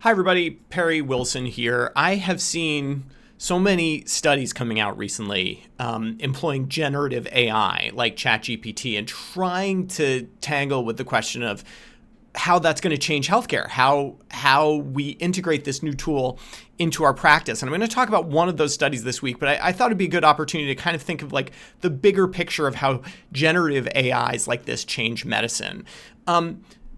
Hi, everybody. Perry Wilson here. I have seen so many studies coming out recently employing generative AI like ChatGPT and trying to tangle with the question of how that's going to change healthcare, how we integrate this new tool into our practice. And I'm going to talk about one of those studies this week, but I thought it'd be a good opportunity to kind of think of like the bigger picture of how generative AIs like this change medicine.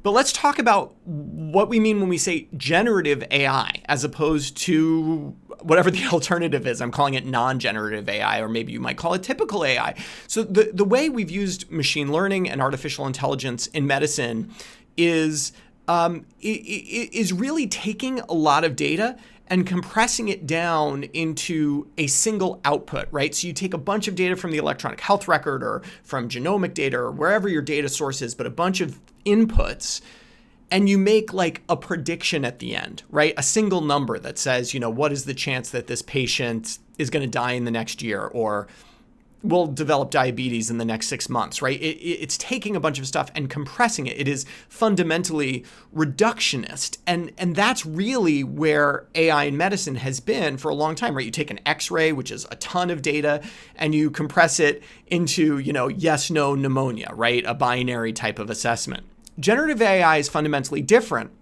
But let's talk about what we mean when we say generative AI, as opposed to whatever the alternative is. I'm calling it non-generative AI, or maybe you might call it typical AI. So the way we've used machine learning and artificial intelligence in medicine is really taking a lot of data and compressing it down into a single output, right? So you take a bunch of data from the electronic health record or from genomic data or wherever your data source is, but a bunch of inputs, and you make like a prediction at the end, right? A single number that says, what is the chance that this patient is going to die in the next year or will develop diabetes in the next 6 months, right? It's taking a bunch of stuff and compressing it. It is fundamentally reductionist. And that's really where AI in medicine has been for a long time, right? You take an X-ray, which is a ton of data, and you compress it into, yes, no pneumonia, right? A binary type of assessment. Generative AI is fundamentally different.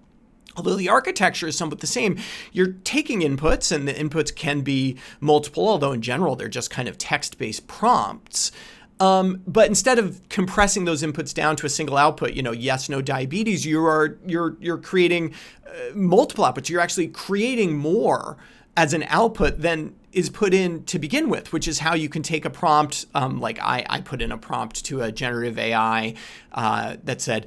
Although the architecture is somewhat the same, you're taking inputs, and the inputs can be multiple, although in general, they're just kind of text-based prompts. But instead of compressing those inputs down to a single output, yes, no diabetes, you're creating multiple outputs. You're actually creating more as an output than is put in to begin with, which is how you can take a prompt, like I put in a prompt to a generative AI that said,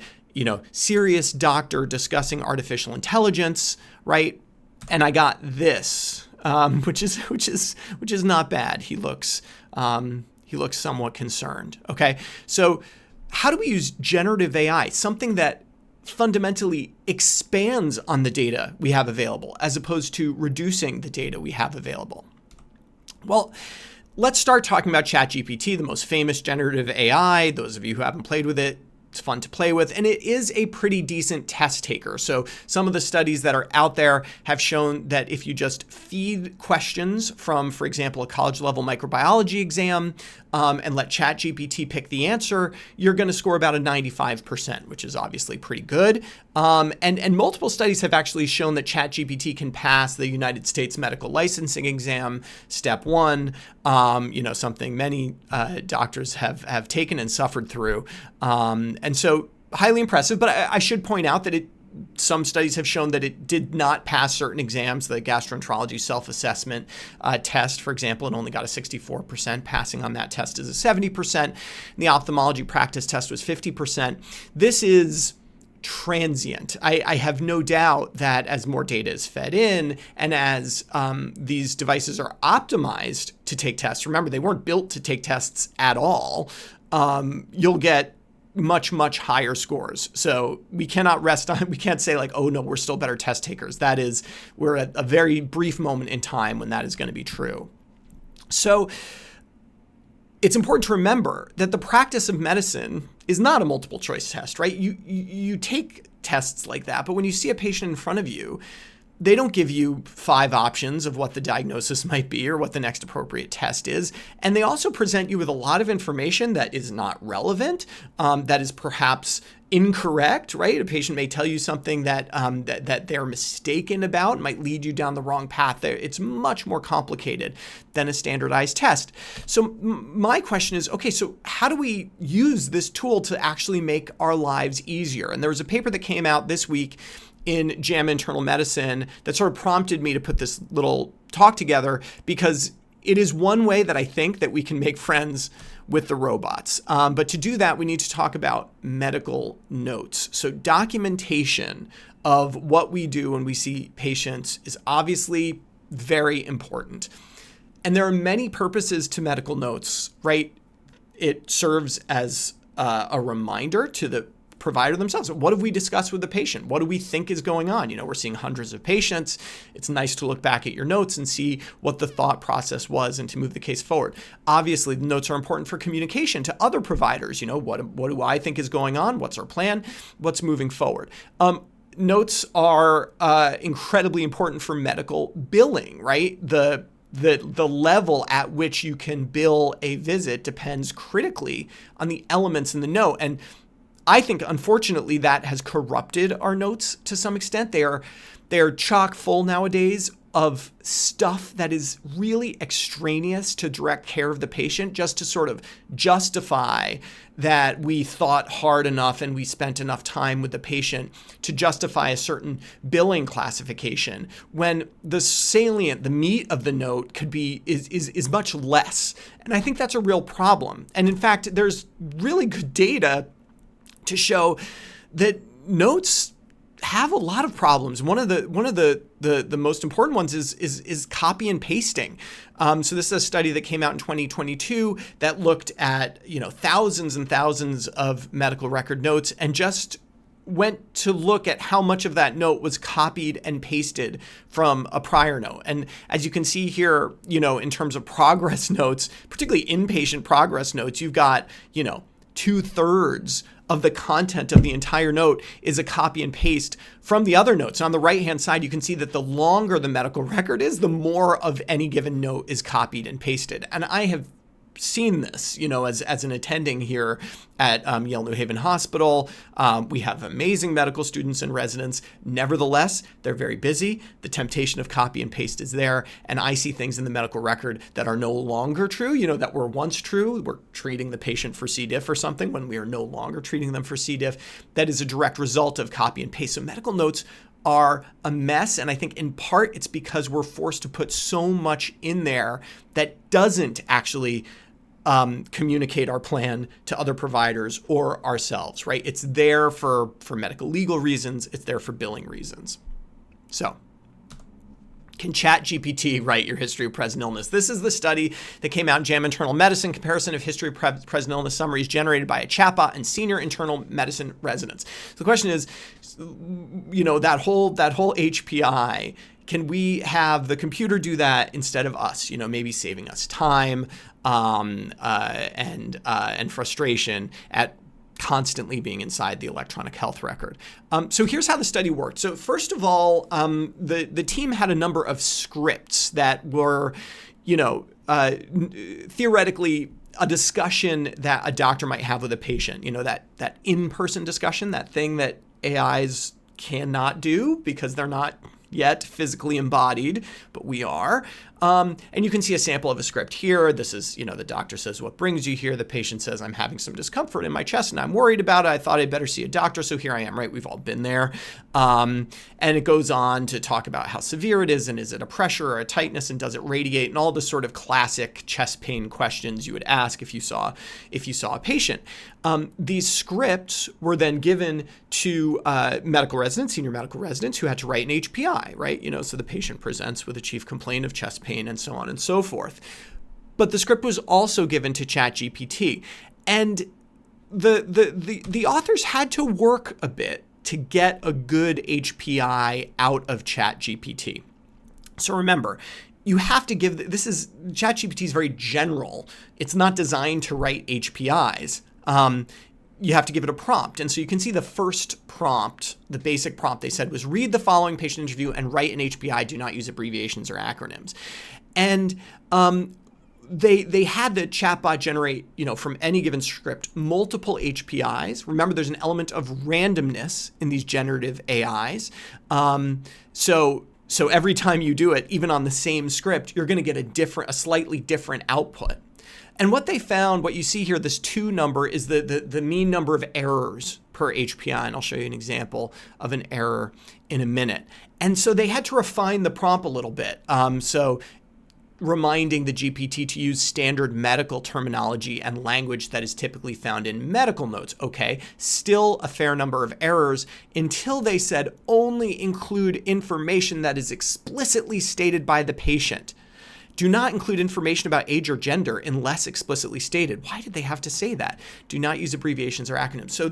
serious doctor discussing artificial intelligence, right? And I got this, which is not bad. He looks somewhat concerned. Okay, so how do we use generative AI, something that fundamentally expands on the data we have available, as opposed to reducing the data we have available? Well, let's start talking about ChatGPT, the most famous generative AI. Those of you who haven't played with it, it's fun to play with, and it is a pretty decent test taker. So some of the studies that are out there have shown that if you just feed questions from, for example, a college level microbiology exam, and let ChatGPT pick the answer, you're going to score about a 95%, which is obviously pretty good. And multiple studies have actually shown that ChatGPT can pass the United States medical licensing exam, step 1, something many doctors have taken and suffered through. And so highly impressive, but I should point out that some studies have shown that it did not pass certain exams. The gastroenterology self-assessment test, for example, it only got a 64%. Passing on that test is a 70%. And the ophthalmology practice test was 50%. This is transient. I have no doubt that as more data is fed in and as these devices are optimized to take tests, remember, they weren't built to take tests at all, you'll get much, much higher scores. So we cannot rest on, we can't say like, oh no, we're still better test takers. We're at a very brief moment in time when that is going to be true. So it's important to remember that the practice of medicine is not a multiple choice test, right? You take tests like that, but when you see a patient in front of you, they don't give you 5 options of what the diagnosis might be or what the next appropriate test is. And they also present you with a lot of information that is not relevant, that is perhaps incorrect, right? A patient may tell you something that they're mistaken about, might lead you down the wrong path. It's much more complicated than a standardized test. So my question is, okay, so how do we use this tool to actually make our lives easier? And there was a paper that came out this week in JAMA Internal Medicine that sort of prompted me to put this little talk together, because it is one way that I think that we can make friends with the robots. But to do that, we need to talk about medical notes. So documentation of what we do when we see patients is obviously very important. And there are many purposes to medical notes, right? It serves as a reminder to the provider themselves. What have we discussed with the patient? What do we think is going on? We're seeing hundreds of patients. It's nice to look back at your notes and see what the thought process was and to move the case forward. Obviously, the notes are important for communication to other providers. What do I think is going on? What's our plan? What's moving forward? notes are incredibly important for medical billing, right? The level at which you can bill a visit depends critically on the elements in the note. And I think, unfortunately, that has corrupted our notes to some extent. They are chock full nowadays of stuff that is really extraneous to direct care of the patient, just to sort of justify that we thought hard enough and we spent enough time with the patient to justify a certain billing classification, when the meat of the note is much less. And I think that's a real problem. And in fact, there's really good data to show that notes have a lot of problems. One of the most important ones is copy and pasting. So this is a study that came out in 2022 that looked at thousands and thousands of medical record notes and just went to look at how much of that note was copied and pasted from a prior note. And as you can see here, in terms of progress notes, particularly inpatient progress notes, you've got 2/3 of the content of the entire note is a copy and paste from the other notes. And on the right-hand side, you can see that the longer the medical record is, the more of any given note is copied and pasted. And I have seen this, as an attending here at Yale New Haven Hospital. We have amazing medical students and residents. Nevertheless, they're very busy. The temptation of copy and paste is there. And I see things in the medical record that are no longer true, that were once true. We're treating the patient for C. diff or something when we are no longer treating them for C. diff. That is a direct result of copy and paste. So medical notes are a mess. And I think in part it's because we're forced to put so much in there that doesn't actually communicate our plan to other providers or ourselves, right? It's there for medical legal reasons. It's there for billing reasons. So, can ChatGPT write your history of present illness? This is the study that came out in JAMA Internal Medicine, comparison of history of present illness summaries generated by a chatbot and senior internal medicine residents. So the question is, that whole HPI, can we have the computer do that instead of us? Maybe saving us time and frustration at constantly being inside the electronic health record. So here's how the study worked. So first of all, the team had a number of scripts that were, theoretically a discussion that a doctor might have with a patient. That in-person discussion, that thing that AIs cannot do because they're not yet physically embodied, but we are. And you can see a sample of a script here. This is, the doctor says, "What brings you here?" The patient says, "I'm having some discomfort in my chest and I'm worried about it. I thought I'd better see a doctor." So here I am, right? We've all been there. And it goes on to talk about how severe it is and is it a pressure or a tightness and does it radiate, and all the sort of classic chest pain questions you would ask if you saw a patient. These scripts were then given to medical residents, senior medical residents, who had to write an HPI, right? So the patient presents with a chief complaint of chest pain and so on and so forth. But the script was also given to ChatGPT. And the authors had to work a bit to get a good HPI out of ChatGPT. So remember, you have to give, ChatGPT is very general. It's not designed to write HPIs. You have to give it a prompt. And so you can see the first prompt, the basic prompt they said was, read the following patient interview and write an HPI. Do not use abbreviations or acronyms. And they had the chatbot generate, from any given script, multiple HPIs. Remember, there's an element of randomness in these generative AIs. So every time you do it, even on the same script, you're going to get a slightly different output. And what they found, what you see here, this 2 number is the mean number of errors per HPI. And I'll show you an example of an error in a minute. And so they had to refine the prompt a little bit. So reminding the GPT to use standard medical terminology and language that is typically found in medical notes. Okay, still a fair number of errors until they said only include information that is explicitly stated by the patient. Do not include information about age or gender unless explicitly stated. Why did they have to say that? Do not use abbreviations or acronyms. So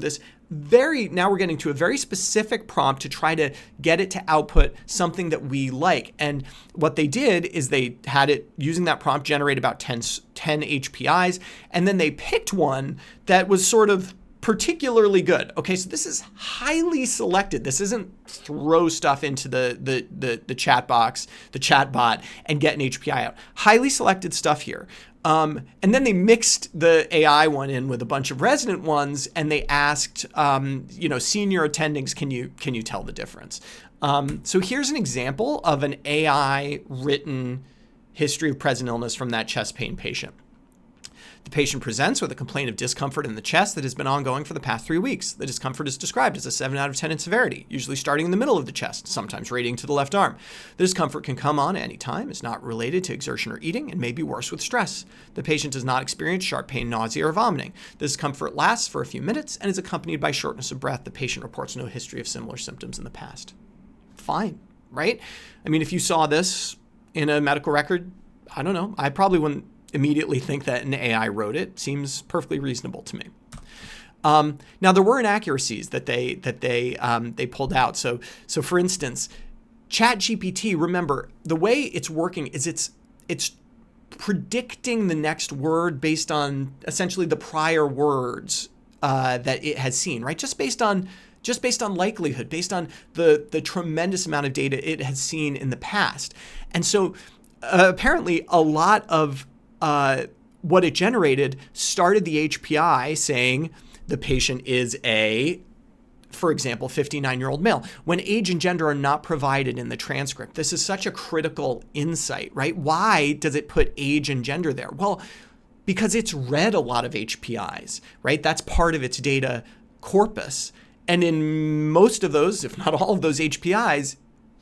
now we're getting to a very specific prompt to try to get it to output something that we like. And what they did is they had it using that prompt generate about 10 HPIs. And then they picked one that was sort of particularly good. Okay, so this is highly selected. This isn't throw stuff into the chat box, the chatbot, and get an HPI out. Highly selected stuff here. And then they mixed the AI one in with a bunch of resident ones, and they asked, senior attendings, can you tell the difference? So here's an example of an AI written history of present illness from that chest pain patient. The patient presents with a complaint of discomfort in the chest that has been ongoing for the past 3 weeks. The discomfort is described as a 7 out of 10 in severity, usually starting in the middle of the chest, sometimes radiating to the left arm. The discomfort can come on at any time, is not related to exertion or eating, and may be worse with stress. The patient does not experience sharp pain, nausea, or vomiting. The discomfort lasts for a few minutes and is accompanied by shortness of breath. The patient reports no history of similar symptoms in the past. Fine, right? I mean, if you saw this in a medical record, I don't know, I probably wouldn't immediately think that an AI wrote it. Seems perfectly reasonable to me. Now there were inaccuracies that they pulled out. So for instance, ChatGPT, remember the way it's working is it's predicting the next word based on essentially the prior words that it has seen, right? Just based on likelihood, based on the tremendous amount of data it has seen in the past. And so apparently a lot of what it generated started the HPI saying the patient is for example, 59-year-old male, when age and gender are not provided in the transcript. This is such a critical insight, right? Why does it put age and gender there? Well, because it's read a lot of HPIs, right? That's part of its data corpus. And in most of those, if not all of those HPIs,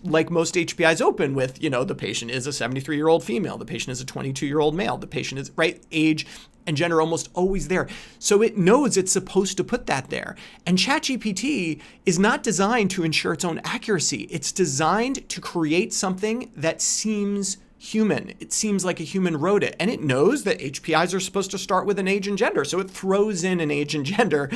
like most HPIs open with, the patient is a 73-year-old female, the patient is a 22-year-old male, the patient is, right, age and gender almost always there. So it knows it's supposed to put that there. And ChatGPT is not designed to ensure its own accuracy. It's designed to create something that seems human. It seems like a human wrote it. And it knows that HPIs are supposed to start with an age and gender. So it throws in an age and gender,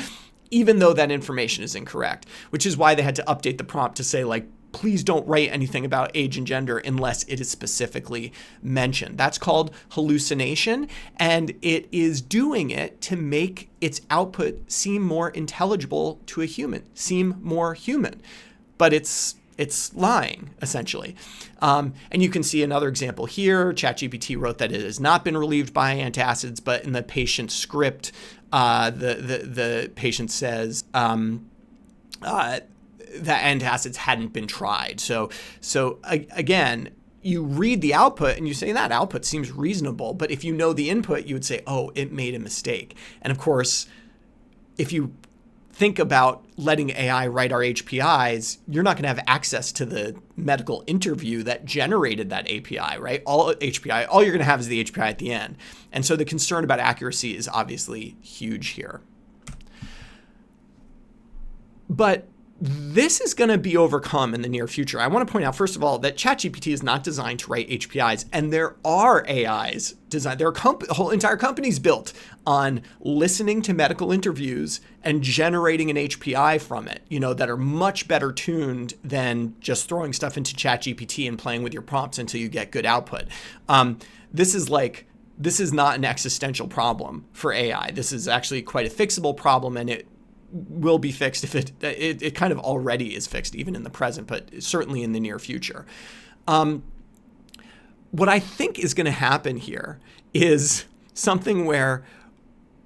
even though that information is incorrect, which is why they had to update the prompt to say, like, please don't write anything about age and gender unless it is specifically mentioned. That's called hallucination, and it is doing it to make its output seem more intelligible to a human, seem more human. But it's lying, essentially. And you can see another example here. ChatGPT wrote that it has not been relieved by antacids, but in the patient script, the patient says that antacids hadn't been tried. So again, you read the output and you say that output seems reasonable, but if you know the input, you would say, oh, it made a mistake. And of course, if you think about letting AI write our HPIs, you're not going to have access to the medical interview that generated that API, right? All you're going to have is the HPI at the end. And so the concern about accuracy is obviously huge here. But this is going to be overcome in the near future. I want to point out, first of all, that ChatGPT is not designed to write HPIs, and there are AIs designed. There are whole entire companies built on listening to medical interviews and generating an HPI from it, that are much better tuned than just throwing stuff into ChatGPT and playing with your prompts until you get good output. This is not an existential problem for AI. This is actually quite a fixable problem, and it will be fixed if it kind of already is fixed, even in the present, but certainly in the near future. What I think is going to happen here is something where,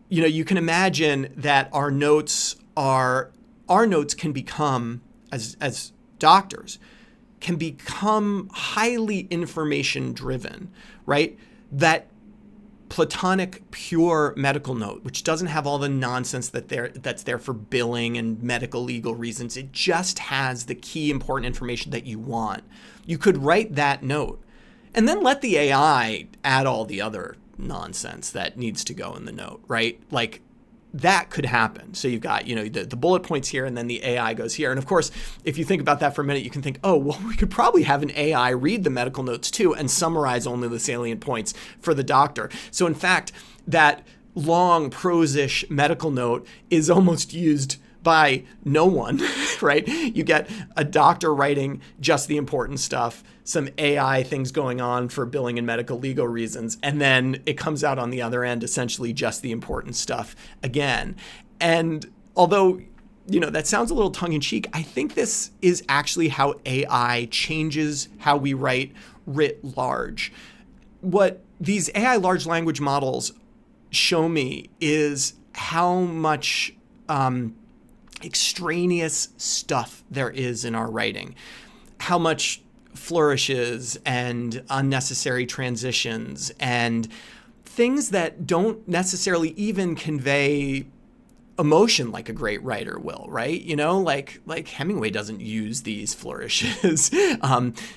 you can imagine that our notes can become, as doctors, can become highly information driven, right? That platonic, pure medical note, which doesn't have all the nonsense that's there for billing and medico-legal reasons. It just has the key important information that you want. You could write that note and then let the AI add all the other nonsense that needs to go in the note, right? Like, that could happen. So you've got, the bullet points here, and then the AI goes here. And of course, if you think about that for a minute, you can think, oh, well, we could probably have an AI read the medical notes too and summarize only the salient points for the doctor. So in fact, that long prose-ish medical note is almost used by no one, right? You get a doctor writing just the important stuff, some AI things going on for billing and medical legal reasons, and then it comes out on the other end, essentially just the important stuff again. And although, that sounds a little tongue-in-cheek, I think this is actually how AI changes how we write writ large. What these AI large language models show me is how much extraneous stuff there is in our writing, how much flourishes and unnecessary transitions and things that don't necessarily even convey emotion like a great writer will, right? Like Hemingway doesn't use these flourishes.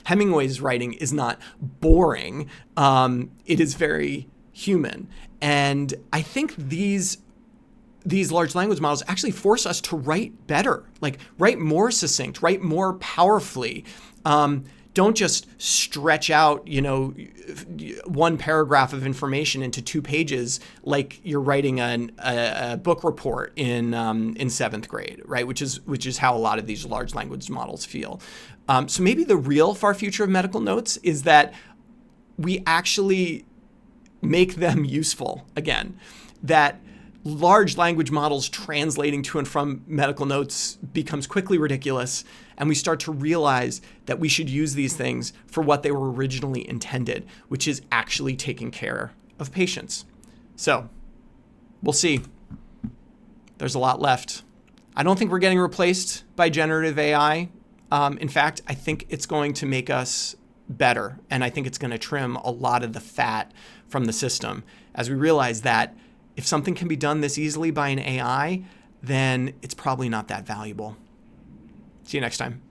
Hemingway's writing is not boring. It is very human. And I think these large language models actually force us to write better, like write more succinct, write more powerfully. Don't just stretch out, one paragraph of information into 2 pages like you're writing a book report in 7th grade, right? Which is how a lot of these large language models feel. So maybe the real far future of medical notes is that we actually make them useful again. That large language models translating to and from medical notes becomes quickly ridiculous, and we start to realize that we should use these things for what they were originally intended, which is actually taking care of patients. So we'll see. There's a lot left. I don't think we're getting replaced by generative AI. In fact, I think it's going to make us better, and I think it's going to trim a lot of the fat from the system as we realize that if something can be done this easily by an AI, then it's probably not that valuable. See you next time.